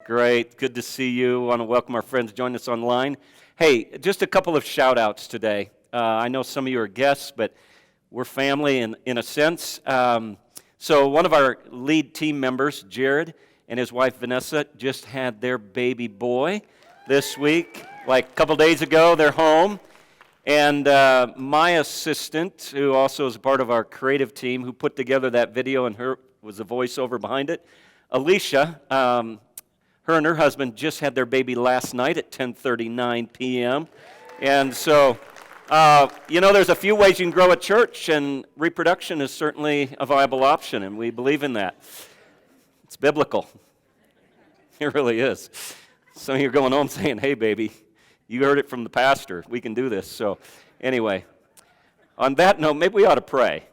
Great. Good to see you. I want to welcome our friends joining us online. Hey, just a couple of shout-outs today. I know some of you are guests, but we're family in a sense. So one of our lead team members, Jared, and his wife, Vanessa, just had their baby boy this week. Like a couple days ago, they're home. And my assistant, who also is a part of our creative team, who put together that video and her was the voiceover behind it, Alicia, her and her husband just had their baby last night at 10:39 p.m. And so, there's a few ways you can grow a church, and reproduction is certainly a viable option, and we believe in that. It's biblical. It really is. Some of you are going home saying, hey, baby, you heard it from the pastor. We can do this. So anyway, on that note, maybe we ought to pray.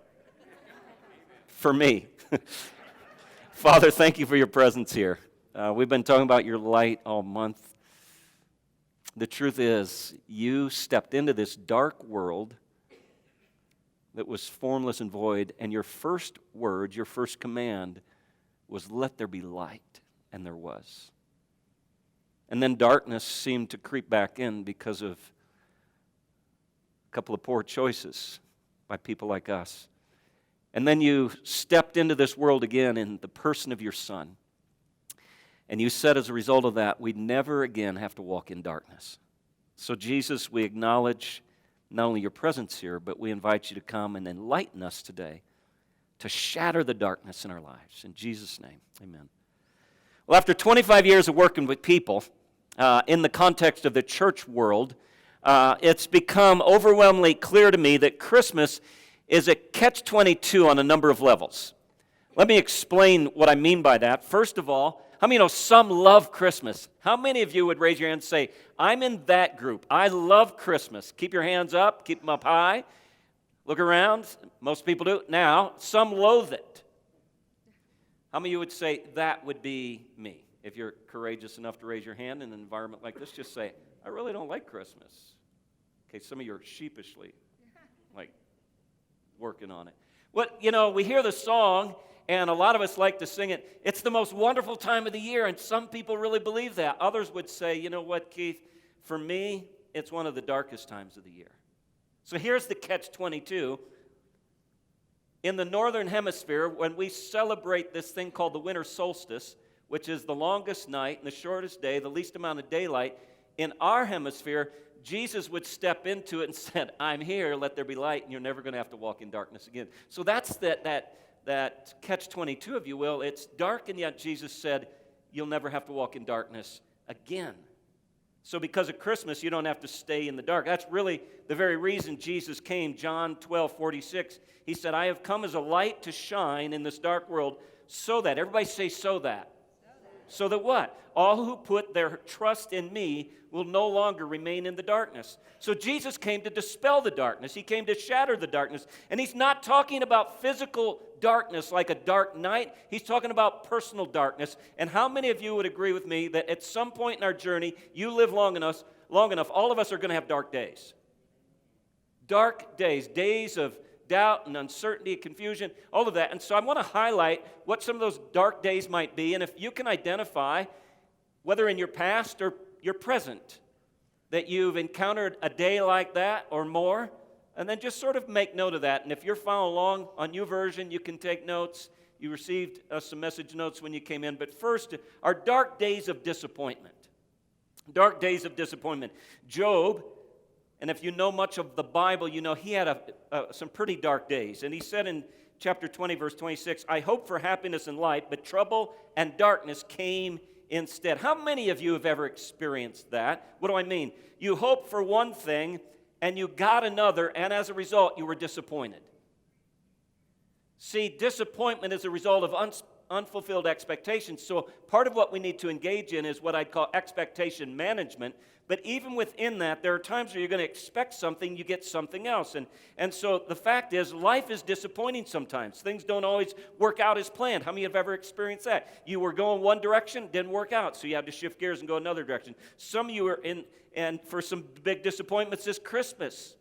For me. Father, thank you for your presence here. We've been talking about your light all month. The truth is, you stepped into this dark world that was formless and void, and your first word, your first command was, let there be light, and there was. And then darkness seemed to creep back in because of a couple of poor choices by people like us. And then you stepped into this world again in the person of your Son. And you said as a result of that, we'd never again have to walk in darkness. So Jesus, we acknowledge not only your presence here, but we invite you to come and enlighten us today to shatter the darkness in our lives. In Jesus' name, amen. Well, after 25 years of working with people in the context of the church world, it's become overwhelmingly clear to me that Christmas is a catch-22 on a number of levels. Let me explain what I mean by that. First of all, how many know some love Christmas? How many of you would raise your hand and say, I'm in that group. I love Christmas. Keep your hands up. Keep them up high. Look around. Most people do. Now, some loathe it. How many of you would say, that would be me? If you're courageous enough to raise your hand in an environment like this, just say, I really don't like Christmas. Okay, some of you are sheepishly, working on it. We hear the song, and a lot of us like to sing it. It's the most wonderful time of the year, and some people really believe that. Others would say, you know what, Keith, for me, it's one of the darkest times of the year. So here's the catch-22. In the northern hemisphere, when we celebrate this thing called the winter solstice, which is the longest night and the shortest day, the least amount of daylight, in our hemisphere, Jesus would step into it and said, I'm here, let there be light, and you're never going to have to walk in darkness again. So that's that catch-22, if you will. It's dark, and yet Jesus said, you'll never have to walk in darkness again. So because of Christmas, you don't have to stay in the dark. That's really the very reason Jesus came. John 12:46, he said, I have come as a light to shine in this dark world so that, everybody say so that. So that what? All who put their trust in me will no longer remain in the darkness. So Jesus came to dispel the darkness. He came to shatter the darkness. And he's not talking about physical darkness like a dark night. He's talking about personal darkness. And how many of you would agree with me that at some point in our journey, you live long enough, all of us are going to have dark days. Dark days, days of doubt and uncertainty, confusion, all of that. And so I want to highlight what some of those dark days might be. And if you can identify, whether in your past or your present, that you've encountered a day like that or more, and then just sort of make note of that. And if you're following along on YouVersion, you can take notes. You received some message notes when you came in. But first, our dark days of disappointment. Dark days of disappointment. Job, and if you know much of the Bible, you know he had some pretty dark days. And he said in chapter 20, verse 26, I hope for happiness and light, but trouble and darkness came instead. How many of you have ever experienced that? What do I mean? You hoped for one thing, and you got another, and as a result, you were disappointed. See, disappointment is a result of unfulfilled expectations. So part of what we need to engage in is what I'd call expectation management. But even within that, there are times where you're going to expect something, you get something else. And so the fact is, life is disappointing sometimes. Things don't always work out as planned. How many have ever experienced that? You were going one direction, didn't work out, so you had to shift gears and go another direction. Some of you are in, and for some big disappointments this Christmas.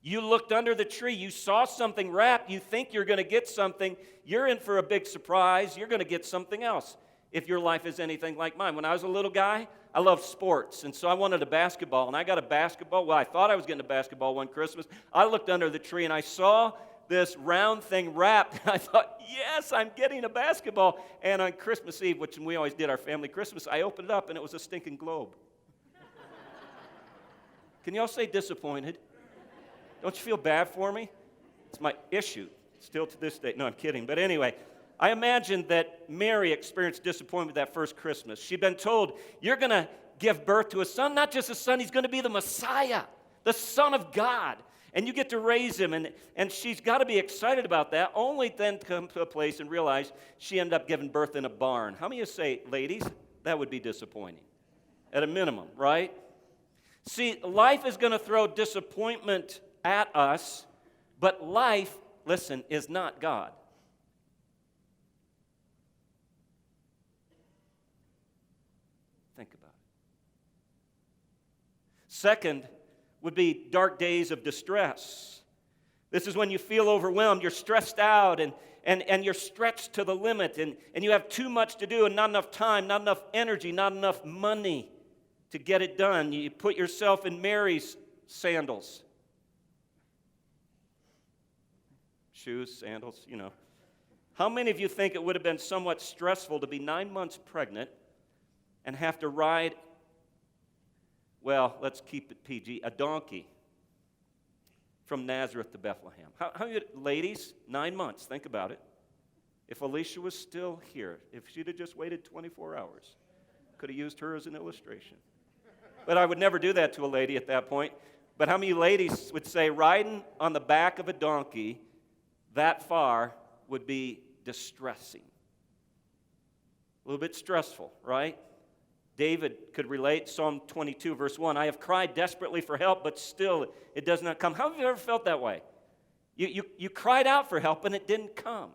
You looked under the tree, you saw something wrapped, you think you're going to get something, you're in for a big surprise, you're going to get something else. if your life is anything like mine. When I was a little guy, I loved sports, and so I wanted a basketball, and I got a basketball. Well, I thought I was getting a basketball one Christmas. I looked under the tree, and I saw this round thing wrapped, and I thought, yes, I'm getting a basketball. And on Christmas Eve, which we always did our family Christmas, I opened it up, and it was a stinking globe. Can y'all say disappointed? Don't you feel bad for me? It's my issue, still to this day. No, I'm kidding. But anyway, I imagine that Mary experienced disappointment that first Christmas. She'd been told, you're going to give birth to a son, not just a son, he's going to be the Messiah, the Son of God. And you get to raise him, and she's got to be excited about that, only then to come to a place and realize she ended up giving birth in a barn. How many of you say, ladies, that would be disappointing? At a minimum, right? See, life is going to throw disappointment at us, but life, listen, is not God. Think about it. Second would be dark days of distress. This is when you feel overwhelmed, you're stressed out, and you're stretched to the limit, and you have too much to do and not enough time, not enough energy, not enough money to get it done. You put yourself in Mary's sandals. Shoes, sandals, you know. How many of you think it would have been somewhat stressful to be 9 months pregnant and have to ride, well, let's keep it PG, a donkey from Nazareth to Bethlehem? How many ladies, 9 months, think about it. If Alicia was still here, if she'd have just waited 24 hours, could have used her as an illustration. But I would never do that to a lady at that point. But how many ladies would say riding on the back of a donkey that far would be distressing? A little bit stressful, right? David could relate, Psalm 22, verse 1, I have cried desperately for help, but still it does not come. How have you ever felt that way? You cried out for help and it didn't come.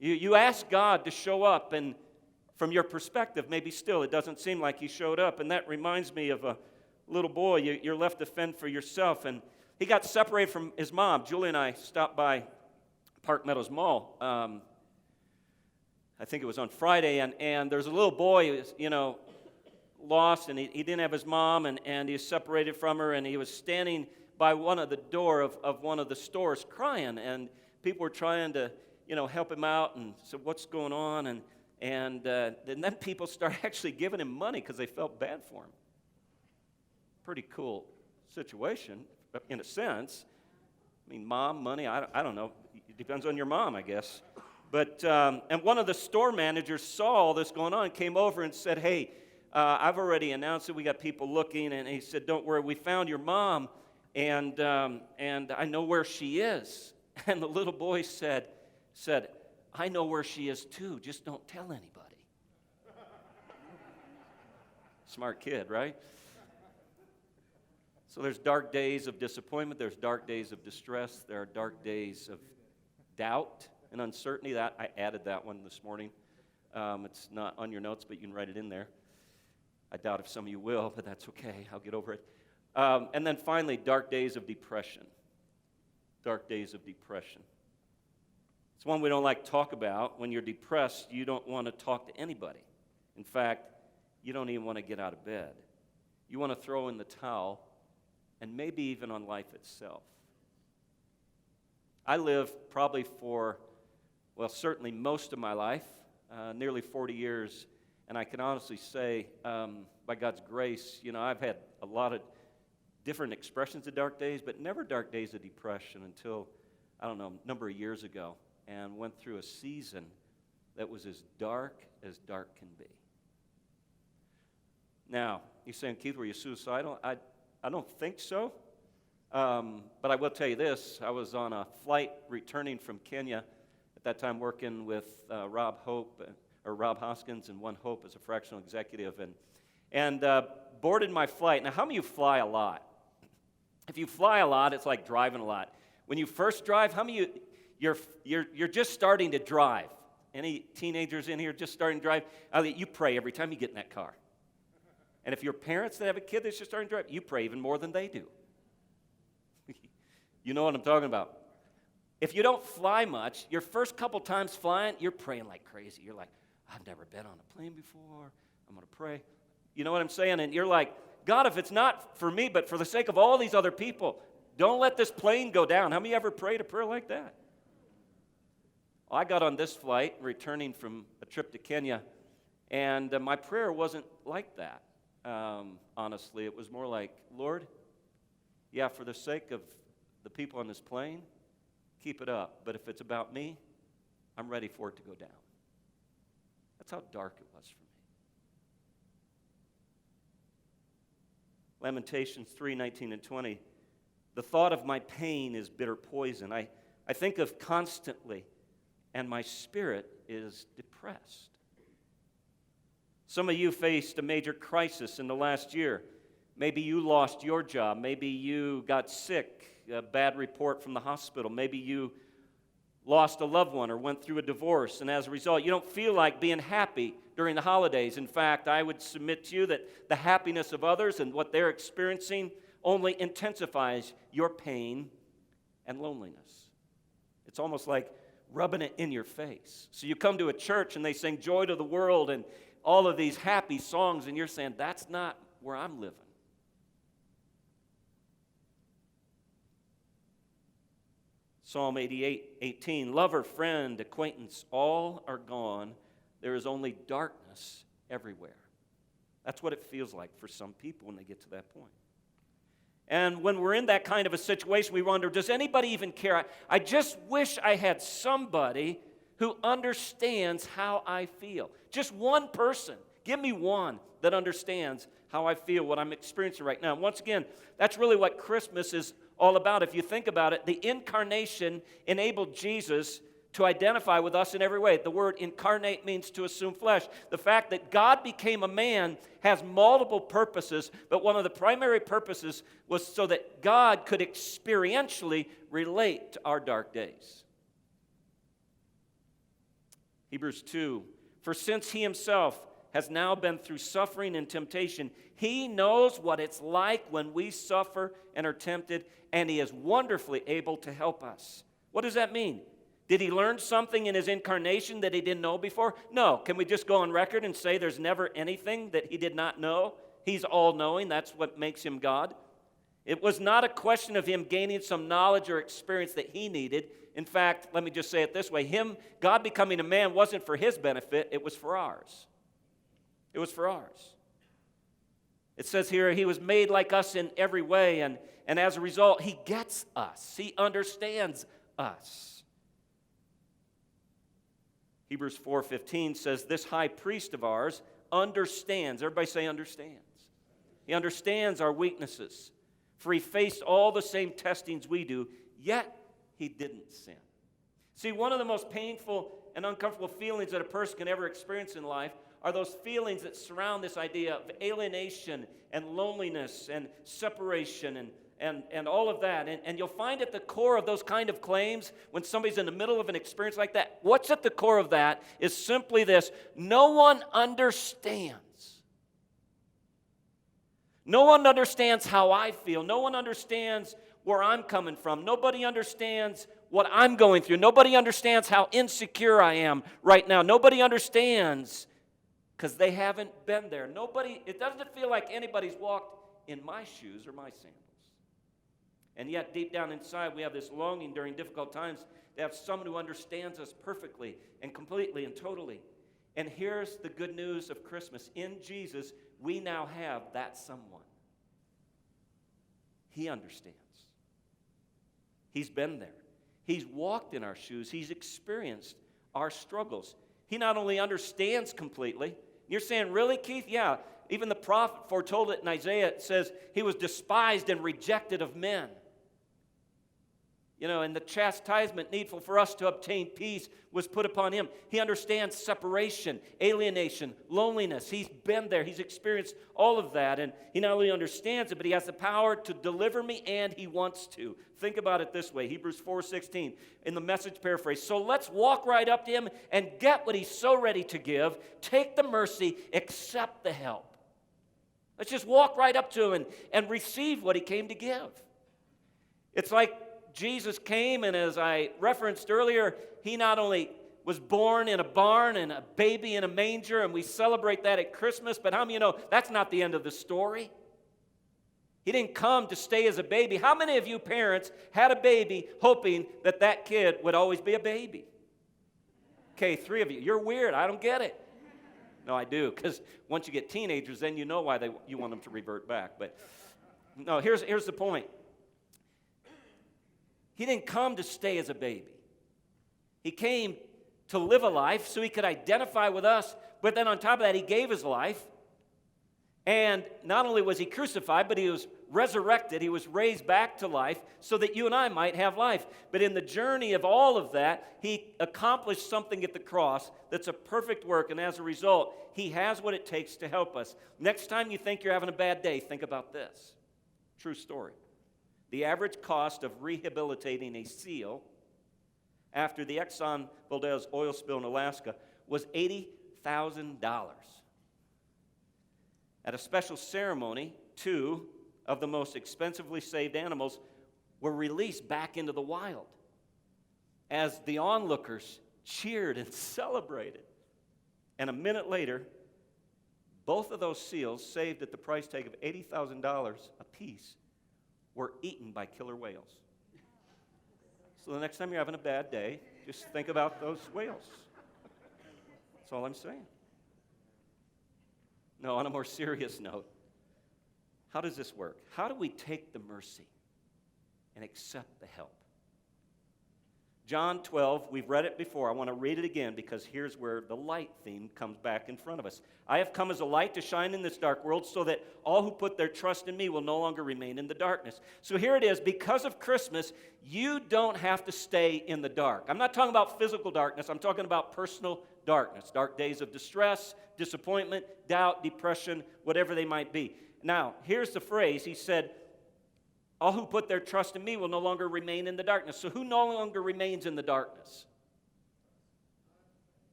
You asked God to show up, and from your perspective, maybe still it doesn't seem like he showed up. And that reminds me of a little boy. You're left to fend for yourself, and he got separated from his mom. Julie and I stopped by Park Meadows Mall. I think it was on Friday, and there's a little boy who was, lost, and he didn't have his mom, and he was separated from her, and he was standing by one of the door of one of the stores crying, and people were trying to, help him out, and said, what's going on? And then people started actually giving him money because they felt bad for him. Pretty cool situation, in a sense. I mean, mom, money, I don't know. It depends on your mom, I guess. But, and one of the store managers saw all this going on, came over and said, hey, I've already announced it. We got people looking. And he said, don't worry, we found your mom, and I know where she is. And the little boy said, I know where she is too, just don't tell anybody. Smart kid, right? So there's dark days of disappointment. There's dark days of distress. There are dark days of doubt and uncertainty. That I added that one this morning. It's not on your notes, but you can write it in there. I doubt if some of you will, but that's okay. I'll get over it. And then finally, dark days of depression. Dark days of depression. It's one we don't like to talk about. When you're depressed, you don't want to talk to anybody. In fact, you don't even want to get out of bed. You want to throw in the towel, and maybe even on life itself. I lived probably for, certainly most of my life, nearly 40 years, and I can honestly say, by God's grace, I've had a lot of different expressions of dark days, but never dark days of depression until, a number of years ago, and went through a season that was as dark can be. Now, you're saying, Keith, were you suicidal? I don't think so, but I will tell you this. I was on a flight returning from Kenya, at that time working with Rob Hoskins and One Hope as a fractional executive, and boarded my flight. Now, how many of you fly a lot? If you fly a lot, it's like driving a lot. When you first drive, how many of you, you're just starting to drive? Any teenagers in here just starting to drive? You pray every time you get in that car. And if you're parents that have a kid that's just starting to drive, you pray even more than they do. You know what I'm talking about. If you don't fly much, your first couple times flying, you're praying like crazy. You're like, I've never been on a plane before. I'm going to pray. You know what I'm saying? And you're like, God, if it's not for me, but for the sake of all these other people, don't let this plane go down. How many ever prayed a prayer like that? Well, I got on this flight returning from a trip to Kenya, and my prayer wasn't like that. Honestly, it was more like, Lord, yeah, for the sake of the people on this plane, keep it up. But if it's about me, I'm ready for it to go down. That's how dark it was for me. Lamentations 3:19 and 20. The thought of my pain is bitter poison. I think of constantly, and my spirit is depressed. Some of you faced a major crisis in the last year. Maybe you lost your job. Maybe you got sick, a bad report from the hospital. Maybe you lost a loved one or went through a divorce, and as a result, you don't feel like being happy during the holidays. In fact, I would submit to you that the happiness of others and what they're experiencing only intensifies your pain and loneliness. It's almost like rubbing it in your face. So you come to a church and they sing Joy to the World and all of these happy songs, and you're saying, that's not where I'm living. Psalm 88:18, lover, friend, acquaintance, all are gone. There is only darkness everywhere. That's what it feels like for some people when they get to that point. And when we're in that kind of a situation, we wonder, does anybody even care? I just wish I had somebody who understands how I feel. Just one person. Give me one that understands how I feel, what I'm experiencing right now. And once again, that's really what Christmas is all about. If you think about it, the incarnation enabled Jesus to identify with us in every way. The word incarnate means to assume flesh. The fact that God became a man has multiple purposes, but one of the primary purposes was so that God could experientially relate to our dark days. Hebrews 2, for since he himself has now been through suffering and temptation, he knows what it's like when we suffer and are tempted, and he is wonderfully able to help us. What does that mean? Did he learn something in his incarnation that he didn't know before? No. Can we just go on record and say there's never anything that he did not know? He's all-knowing. That's what makes him God. It was not a question of him gaining some knowledge or experience that he needed. In fact, let me just say it this way. God becoming a man wasn't for his benefit. It was for ours. It was for ours. It says here, he was made like us in every way, and as a result, he gets us. He understands us. Hebrews 4:15 says, this high priest of ours understands. Everybody say understands. He understands our weaknesses. For he faced all the same testings we do, yet he didn't sin. See, one of the most painful and uncomfortable feelings that a person can ever experience in life are those feelings that surround this idea of alienation and loneliness and separation and all of that. And you'll find at the core of those kind of claims, when somebody's in the middle of an experience like that, what's at the core of that is simply this: no one understands. No one understands how I feel. No one understands where I'm coming from. Nobody understands what I'm going through. Nobody understands how insecure I am right now. Nobody understands because they haven't been there. It doesn't feel like anybody's walked in my shoes or my sandals. And yet, deep down inside, we have this longing during difficult times to have someone who understands us perfectly and completely and totally. And here's the good news of Christmas. In Jesus, we now have that someone. He understands. He's been there. He's walked in our shoes. He's experienced our struggles. He not only understands completely. You're saying, really, Keith? Yeah. Even the prophet foretold it in Isaiah. It says he was despised and rejected of men. And the chastisement needful for us to obtain peace was put upon him. He understands separation, alienation, loneliness. He's been there. He's experienced all of that. And he not only understands it, but he has the power to deliver me, and he wants to. Think about it this way. Hebrews 4:16 in the Message paraphrase. So let's walk right up to him and get what he's so ready to give. Take the mercy, accept the help. Let's just walk right up to him and receive what he came to give. It's like Jesus came, and as I referenced earlier, he not only was born in a barn and a baby in a manger, and we celebrate that at Christmas, but how many of you know that's not the end of the story? He didn't come to stay as a baby. How many of you parents had a baby hoping that that kid would always be a baby? Okay, 3 of you. You're weird. I don't get it. No, I do, because once you get teenagers, then you know why you want them to revert back. But no, here's the point. He didn't come to stay as a baby. He came to live a life so he could identify with us, but then on top of that, he gave his life. And not only was he crucified, but he was resurrected. He was raised back to life so that you and I might have life. But in the journey of all of that, he accomplished something at the cross that's a perfect work. And as a result, he has what it takes to help us. Next time you think you're having a bad day, think about this. True story. The average cost of rehabilitating a seal after the Exxon Valdez oil spill in Alaska was $80,000. At a special ceremony, 2 of the most expensively saved animals were released back into the wild as the onlookers cheered and celebrated. And a minute later, both of those seals, saved at the price tag of $80,000 apiece, were eaten by killer whales. So the next time you're having a bad day, just think about those whales. That's all I'm saying. No, on a more serious note, how does this work? How do we take the mercy and accept the help? John 12, we've read it before. I want to read it again because here's where the light theme comes back in front of us. I have come as a light to shine in this dark world so that all who put their trust in me will no longer remain in the darkness. So here it is. Because of Christmas, you don't have to stay in the dark. I'm not talking about physical darkness. I'm talking about personal darkness. Dark days of distress, disappointment, doubt, depression, whatever they might be. Now, here's the phrase. He said, all who put their trust in me will no longer remain in the darkness. So who no longer remains in the darkness?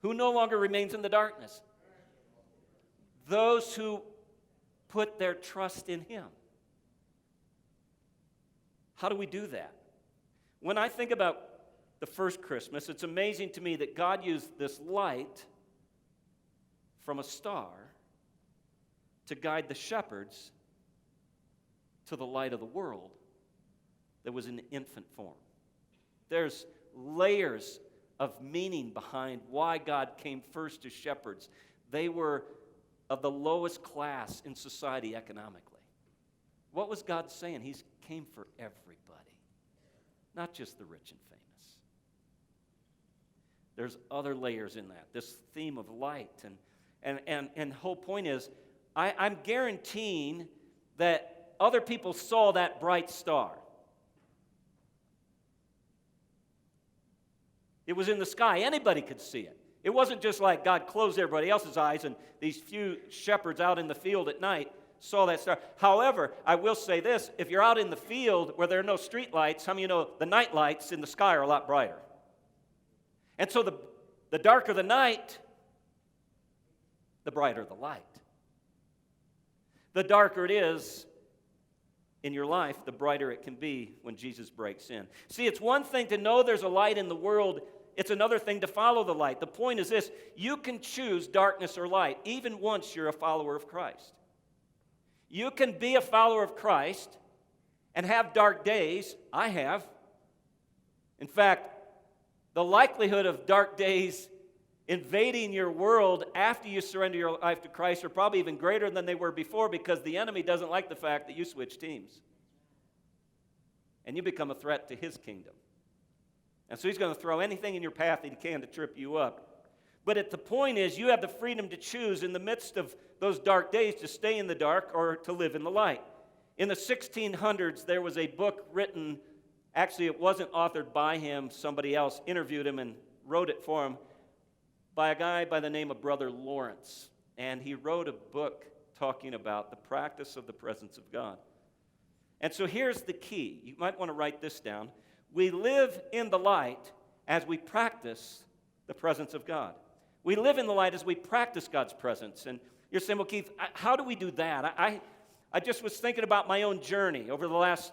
Who no longer remains in the darkness? Those who put their trust in him. How do we do that? When I think about the first Christmas, it's amazing to me that God used this light from a star to guide the shepherds to the light of the world that was in infant form. There's layers of meaning behind why God came first to shepherds. They were of the lowest class in society economically. What was God saying? He came for everybody, not just the rich and famous. There's other layers in that, this theme of light. And the whole point is, I'm guaranteeing that other people saw that bright star. It was in the sky. Anybody could see it. It wasn't just like God closed everybody else's eyes and these few shepherds out in the field at night saw that star. However, I will say this, if you're out in the field where there are no street lights, how many of you know the night lights in the sky are a lot brighter? And so the darker the night, the brighter the light. The darker it is in your life, the brighter it can be when Jesus breaks in. See, it's one thing to know there's a light in the world. It's another thing to follow the light. The point is this: you can choose darkness or light, even once you're a follower of Christ. You can be a follower of Christ and have dark days. I have. In fact, the likelihood of dark days invading your world after you surrender your life to Christ are probably even greater than they were before, because the enemy doesn't like the fact that you switch teams. And you become a threat to his kingdom. And so he's going to throw anything in your path that he can to trip you up. But the point is, you have the freedom to choose in the midst of those dark days to stay in the dark or to live in the light. In the 1600s, there was a book written, actually it wasn't authored by him, somebody else interviewed him and wrote it for him, by a guy by the name of Brother Lawrence. And he wrote a book talking about the practice of the presence of God. And so here's the key. You might want to write this down. We live in the light as we practice the presence of God. We live in the light as we practice God's presence. And you're saying, well, Keith, how do we do that? I just was thinking about my own journey over the last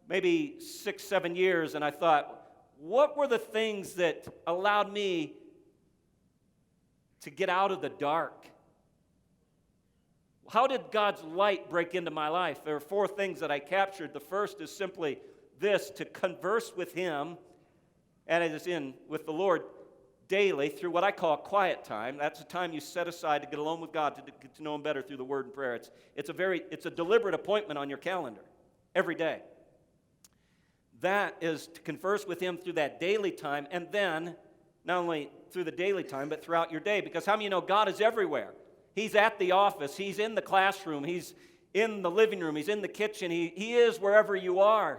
maybe 6-7 years, and I thought, what were the things that allowed me to get out of the dark? How did God's light break into my life? There are 4 things that I captured. The first is simply this: to converse with Him, and it is in with the Lord daily through what I call a quiet time. That's a time you set aside to get alone with God, to get to know Him better through the Word and prayer. It's a deliberate appointment on your calendar every day. That is to converse with Him through that daily time, and then not only through the daily time, but throughout your day. Because how many of you know God is everywhere? He's at the office. He's in the classroom. He's in the living room. He's in the kitchen. He is wherever you are.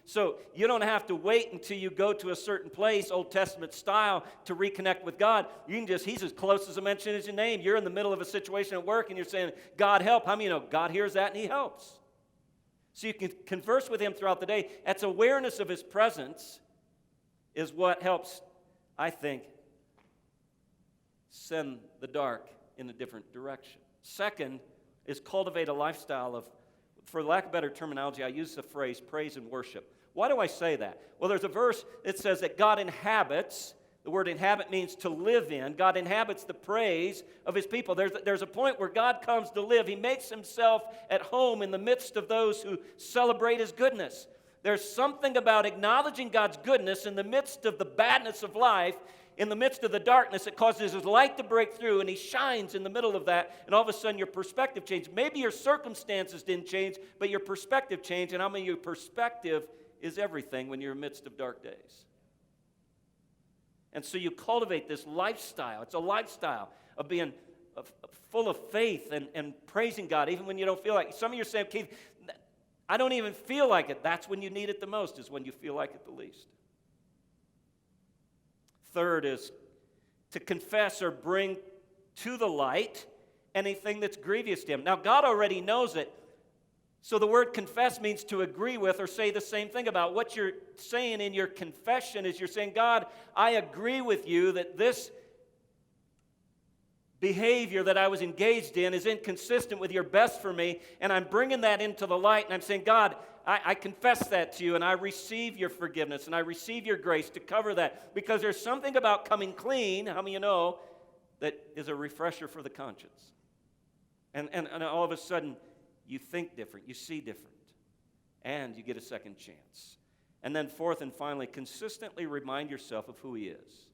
So you don't have to wait until you go to a certain place, Old Testament style, to reconnect with God. He's as close as a mention as your name. You're in the middle of a situation at work and you're saying, God help. How many of you know God hears that and He helps? So you can converse with Him throughout the day. That's awareness of His presence is what helps, I think, send the dark in a different direction. Second is cultivate a lifestyle of, for lack of better terminology, I use the phrase praise and worship. Why do I say that? Well, there's a verse that says that God inhabits, the word inhabit means to live in. God inhabits the praise of His people. There's a point where God comes to live. He makes Himself at home in the midst of those who celebrate His goodness. There's something about acknowledging God's goodness in the midst of the badness of life, in the midst of the darkness. It causes His light to break through, and He shines in the middle of that, and all of a sudden your perspective changes. Maybe your circumstances didn't change, but your perspective changed, and how many of your perspective is everything when you're in the midst of dark days? And so you cultivate this lifestyle. It's a lifestyle of being full of faith and praising God, even when you don't feel like it. Some of you are saying, Keith, I don't even feel like it. That's when you need it the most, is when you feel like it the least. Third is to confess or bring to the light anything that's grievous to Him. Now, God already knows it, so the word confess means to agree with or say the same thing about. What you're saying in your confession is you're saying, God, I agree with you that this behavior that I was engaged in is inconsistent with your best for me, and I'm bringing that into the light, and I'm saying, God, I confess that to you, and I receive your forgiveness, and I receive your grace to cover that, because there's something about coming clean, how many of you know, that is a refresher for the conscience. And all of a sudden, you think different, you see different, and you get a second chance. And then fourth and finally, consistently remind yourself of who He is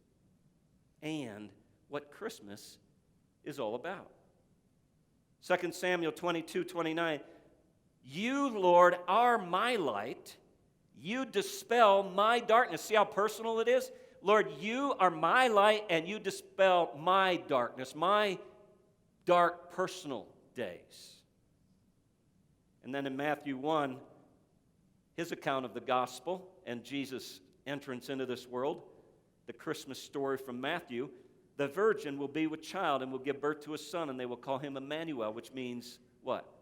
and what Christmas is all about. 2 Samuel 22:29, you, Lord, are my light. You dispel my darkness. See how personal it is? Lord, you are my light, and you dispel my darkness, my dark personal days. And then in Matthew 1, His account of the gospel and Jesus' entrance into this world, the Christmas story from Matthew, the virgin will be with child and will give birth to a son, and they will call him Emmanuel, which means what?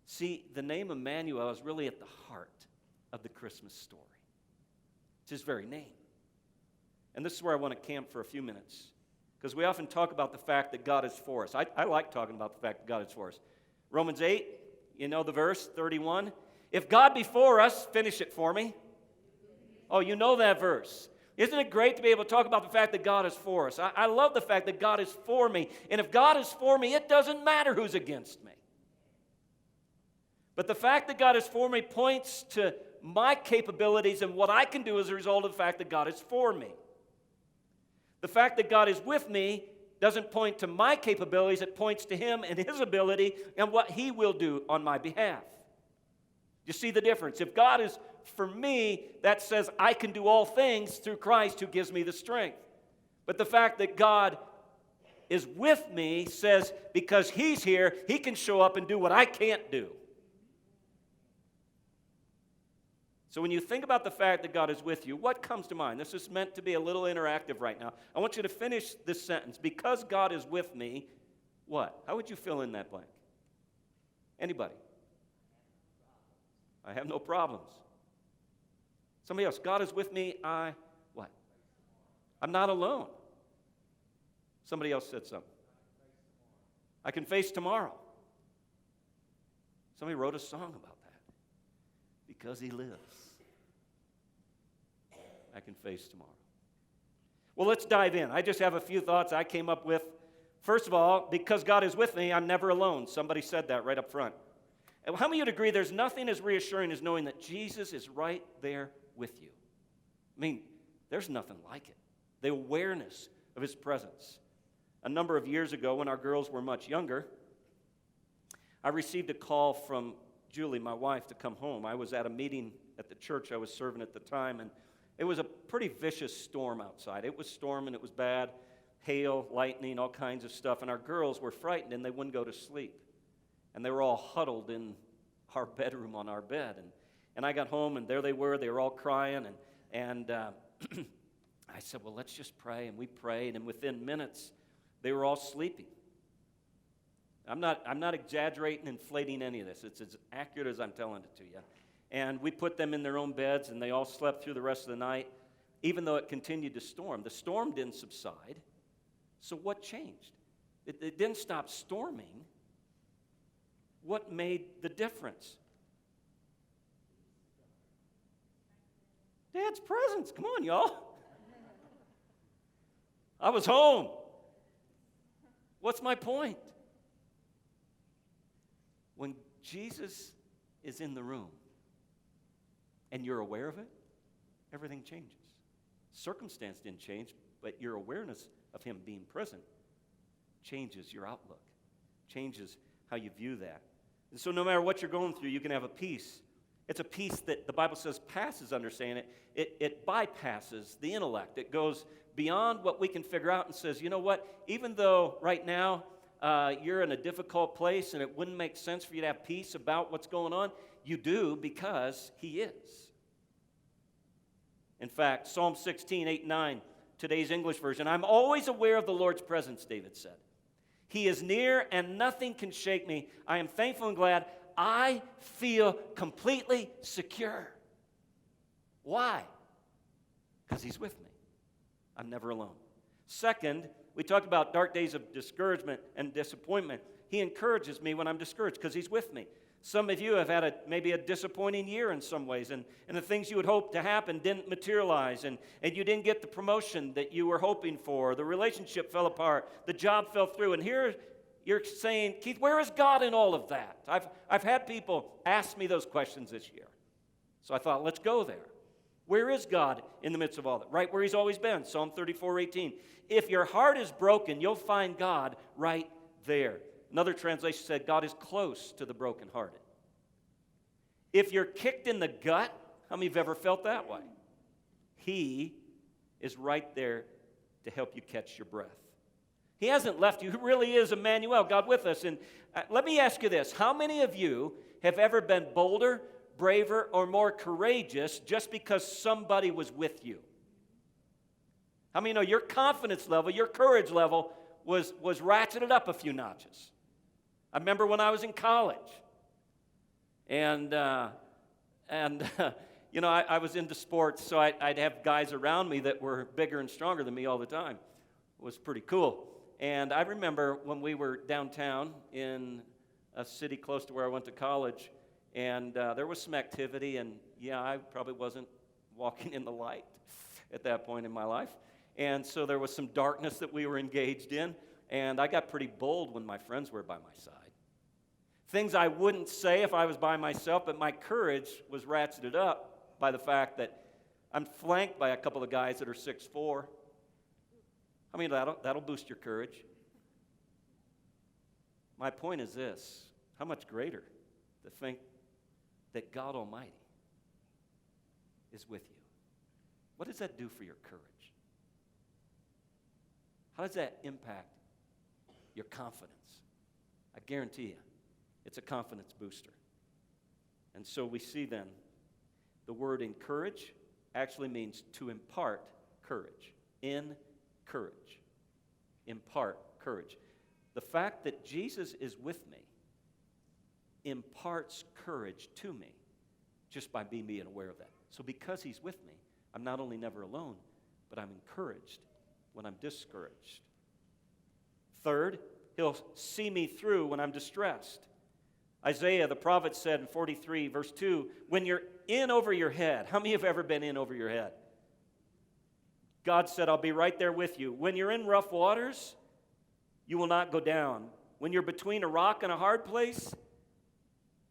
See, the name Emmanuel is really at the heart of the Christmas story. It's His very name. And this is where I want to camp for a few minutes, because we often talk about the fact that God is for us. I like talking about the fact that God is for us. Romans 8, you know the verse, 31. If God be for us, finish it for me. Oh, you know that verse. Isn't it great to be able to talk about the fact that God is for us? I love the fact that God is for me. And if God is for me, it doesn't matter who's against me. But the fact that God is for me points to my capabilities and what I can do as a result of the fact that God is for me. The fact that God is with me doesn't point to my capabilities, it points to Him and His ability and what He will do on my behalf. You see the difference? If God is for me, that says I can do all things through Christ who gives me the strength. But the fact that God is with me says because He's here, He can show up and do what I can't do. So when you think about the fact that God is with you, what comes to mind? This is meant to be a little interactive right now. I want you to finish this sentence. Because God is with me, what? How would you fill in that blank? Anybody? I have no problems. Somebody else. God is with me, what? I'm not alone. Somebody else said something. I can face tomorrow. Somebody wrote a song about that. Because He lives. I can face tomorrow. Well, let's dive in. I just have a few thoughts I came up with. First of all, because God is with me, I'm never alone. Somebody said that right up front. And how many of you would agree there's nothing as reassuring as knowing that Jesus is right there with you? I mean, there's nothing like it. The awareness of his presence. A number of years ago, when our girls were much younger, I received a call from Julie, my wife, to come home. I was at a meeting at the church I was serving at the time, and it was a pretty vicious storm outside. It was storming, it was bad, hail, lightning, all kinds of stuff, and our girls were frightened, and they wouldn't go to sleep. And they were all huddled in our bedroom on our bed. And I got home, and there they were all crying, and I said, well, let's just pray, and we prayed, and within minutes, they were all sleeping. I'm not exaggerating, inflating any of this. It's as accurate as I'm telling it to you. And we put them in their own beds, and they all slept through the rest of the night, even though it continued to storm. The storm didn't subside. So what changed? It didn't stop storming. What made the difference? Dad's presence. Come on, y'all. I was home. What's my point? When Jesus is in the room and you're aware of it, everything changes. Circumstance didn't change, but your awareness of him being present changes your outlook, changes how you view that. And so no matter what you're going through, you can have a peace. It's a peace that the Bible says passes understanding. It bypasses the intellect. It goes beyond what we can figure out and says, you know what, even though right now you're in a difficult place and it wouldn't make sense for you to have peace about what's going on, you do because he is. In fact, Psalm 16, 8, 9, today's English version, I'm always aware of the Lord's presence, David said. He is near and nothing can shake me. I am thankful and glad. I feel completely secure. Why? Because he's with me. I'm never alone. Second, we talked about dark days of discouragement and disappointment. He encourages me when I'm discouraged because he's with me. Some of you have had maybe a disappointing year in some ways, and the things you would hope to happen didn't materialize, and you didn't get the promotion that you were hoping for. The relationship fell apart. The job fell through. And here you're saying, Keith, where is God in all of that? I've had people ask me those questions this year. So I thought, let's go there. Where is God in the midst of all that? Right where he's always been, Psalm 34:18. If your heart is broken, you'll find God right there. Another translation said, God is close to the brokenhearted. If you're kicked in the gut, how many of you have ever felt that way? He is right there to help you catch your breath. He hasn't left you. He really is Emmanuel, God with us. And let me ask you this. How many of you have ever been bolder, braver, or more courageous just because somebody was with you? How many know your confidence level, your courage level was ratcheted up a few notches? I remember when I was in college, and you know, I was into sports, so I'd have guys around me that were bigger and stronger than me all the time. It was pretty cool. And I remember when we were downtown in a city close to where I went to college, and there was some activity, and yeah, I probably wasn't walking in the light at that point in my life. And so there was some darkness that we were engaged in, and I got pretty bold when my friends were by my side. Things I wouldn't say if I was by myself, but my courage was ratcheted up by the fact that I'm flanked by a couple of guys that are 6'4". I mean, that'll boost your courage. My point is this: how much greater to think that God Almighty is with you. What does that do for your courage? How does that impact your confidence? I guarantee you, it's a confidence booster. And so we see then the word encourage actually means to impart courage. Encourage. Impart courage. The fact that Jesus is with me imparts courage to me just by being aware of that. So because he's with me, I'm not only never alone, but I'm encouraged when I'm discouraged. Third, he'll see me through when I'm distressed. Isaiah, the prophet, said in 43, verse 2, when you're in over your head, how many have ever been in over your head? God said, I'll be right there with you. When you're in rough waters, you will not go down. When you're between a rock and a hard place,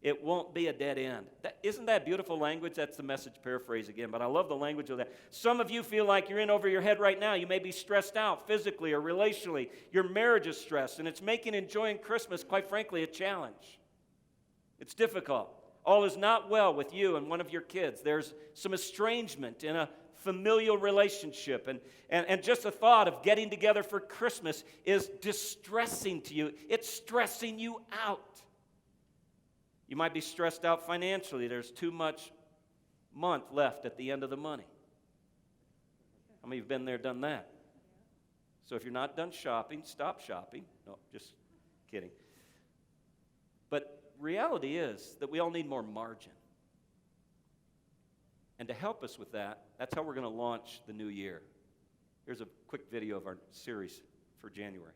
it won't be a dead end. Isn't that beautiful language? That's the Message paraphrase again, but I love the language of that. Some of you feel like you're in over your head right now. You may be stressed out physically or relationally. Your marriage is stressed, and it's making enjoying Christmas, quite frankly, a challenge. It's difficult. All is not well with you and one of your kids. There's some estrangement in a familial relationship, and just the thought of getting together for Christmas is distressing to you. It's stressing you out. You might be stressed out financially. There's too much month left at the end of the money. How many of you have been there, done that? So if you're not done shopping, stop shopping. No, just kidding. But reality is that we all need more margin. And to help us with that, that's how we're going to launch the new year. Here's a quick video of our series for January.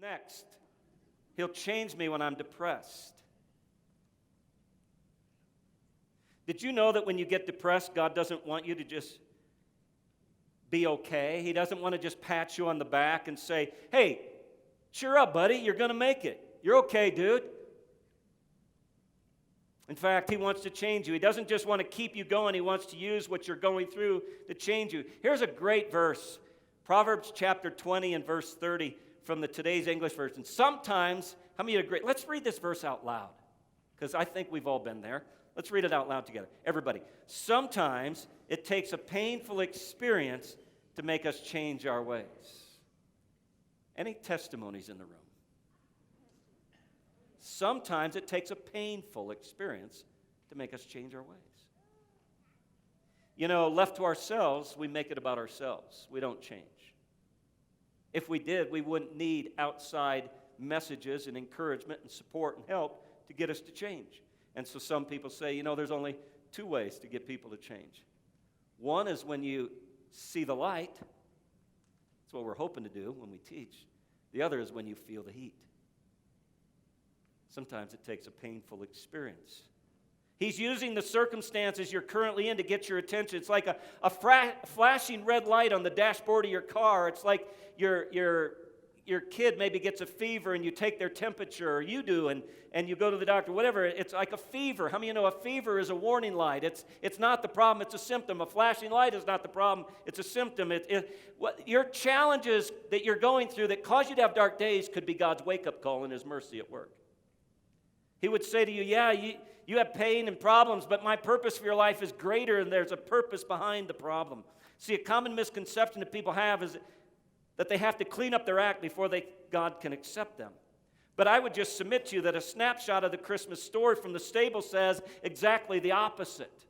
Next, He'll change me when I'm depressed. Did you know that when you get depressed, God doesn't want you to just be okay? He doesn't want to just pat you on the back and say, hey, cheer up, buddy, you're going to make it. You're okay, dude. In fact, He wants to change you. He doesn't just want to keep you going. He wants to use what you're going through to change you. Here's a great verse. Proverbs chapter 20 and verse 30 from the Today's English version. Sometimes, how many of you agree? Let's read this verse out loud, because I think we've all been there. Let's read it out loud together. Everybody. Sometimes it takes a painful experience to make us change our ways. Any testimonies in the room? Sometimes it takes a painful experience to make us change our ways. You know, left to ourselves, we make it about ourselves. We don't change. If we did, we wouldn't need outside messages and encouragement and support and help to get us to change. And so some people say, you know, there's only two ways to get people to change. One is when you see the light. That's what we're hoping to do when we teach. The other is when you feel the heat. Sometimes it takes a painful experience. He's using the circumstances you're currently in to get your attention. It's like a flashing red light on the dashboard of your car. It's like your kid maybe gets a fever and you take their temperature, or you do, and you go to the doctor, whatever. It's like a fever. How many of you know a fever is a warning light? It's not the problem, it's a symptom. A flashing light is not the problem, it's a symptom. Your challenges that you're going through that cause you to have dark days could be God's wake-up call and His mercy at work. He would say to you, yeah, you have pain and problems, but my purpose for your life is greater, and there's a purpose behind the problem. See, a common misconception that people have is that they have to clean up their act before God can accept them. But I would just submit to you that a snapshot of the Christmas story from the stable says exactly the opposite.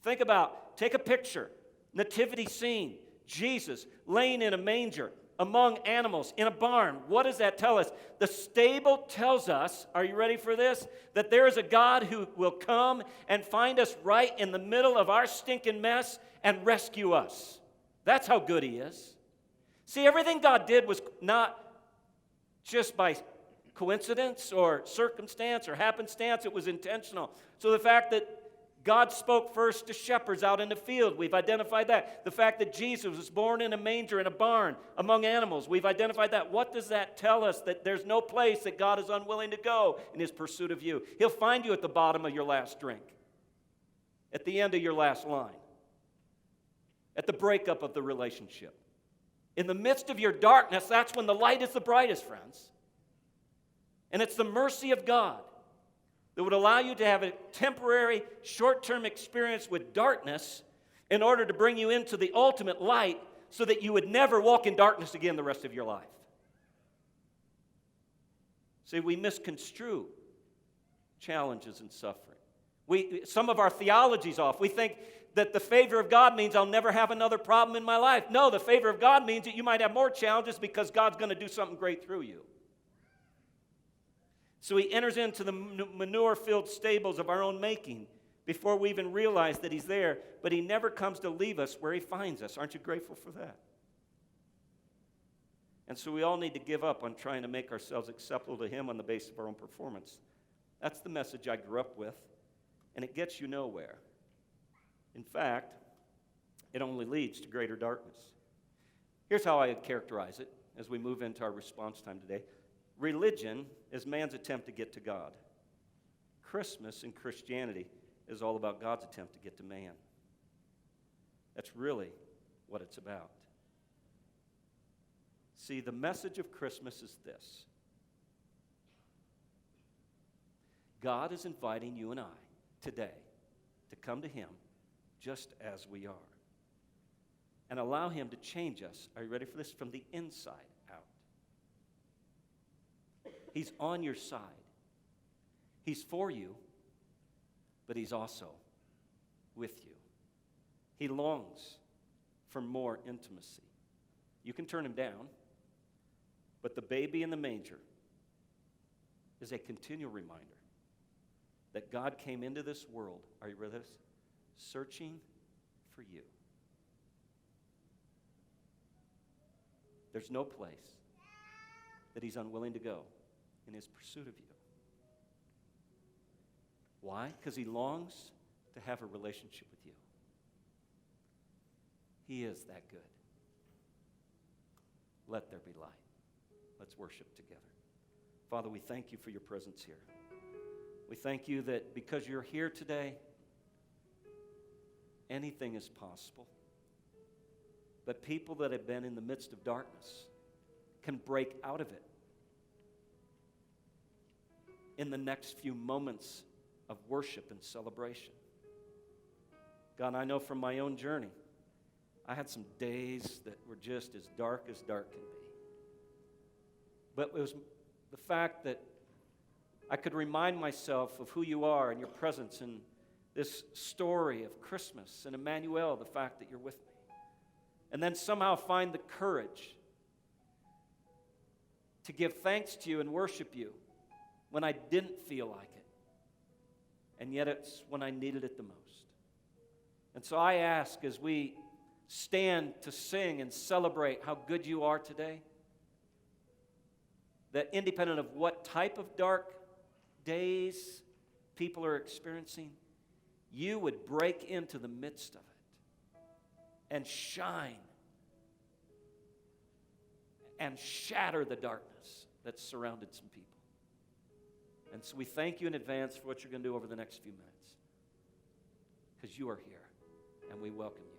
Take a picture, nativity scene, Jesus laying in a manger, among animals, in a barn. What does that tell us? The stable tells us, are you ready for this? That there is a God who will come and find us right in the middle of our stinking mess and rescue us. That's how good He is. See, everything God did was not just by coincidence or circumstance or happenstance. It was intentional. So the fact that God spoke first to shepherds out in the field, we've identified that. The fact that Jesus was born in a manger in a barn among animals, we've identified that. What does that tell us? That there's no place that God is unwilling to go in His pursuit of you. He'll find you at the bottom of your last drink. at the end of your last line, at the breakup of the relationship. In the midst of your darkness, that's when the light is the brightest, friends. And it's the mercy of God that would allow you to have a temporary, short-term experience with darkness in order to bring you into the ultimate light so that you would never walk in darkness again the rest of your life. See, we misconstrue challenges and suffering. Some of our theology's off. We think that the favor of God means I'll never have another problem in my life. No, the favor of God means that you might have more challenges because God's going to do something great through you. So he enters into the manure-filled stables of our own making before we even realize that he's there, but he never comes to leave us where he finds us. Aren't you grateful for that? And so we all need to give up on trying to make ourselves acceptable to him on the basis of our own performance. That's the message I grew up with, and it gets you nowhere. In fact, it only leads to greater darkness. Here's how I would characterize it as we move into our response time today. Religion is man's attempt to get to God. Christmas and Christianity is all about God's attempt to get to man. That's really what it's about. See, the message of Christmas is this. God is inviting you and I today to come to him just as we are and allow him to change us. Are you ready for this? From the inside out. He's on your side. He's for you, but he's also with you. He longs for more intimacy. You can turn him down, but the baby in the manger is a continual reminder that God came into this world, are you ready for this? Searching for you. There's no place that he's unwilling to go in his pursuit of you. Why? Because he longs to have a relationship with you. He is that good. Let there be light. Let's worship together. Father, we thank you for your presence here. We thank you that because you're here today, anything is possible. But people that have been in the midst of darkness can break out of it in the next few moments of worship and celebration. God, I know from my own journey, I had some days that were just as dark can be. But it was the fact that I could remind myself of who you are and your presence in this story of Christmas and Emmanuel, the fact that you're with me. And then somehow find the courage to give thanks to you and worship you when I didn't feel like it. And yet it's when I needed it the most. And so I ask as we stand to sing and celebrate how good you are today, that independent of what type of dark days people are experiencing, you would break into the midst of it and shine and shatter the darkness that's surrounded some people. And so we thank you in advance for what you're going to do over the next few minutes, because you are here and we welcome you.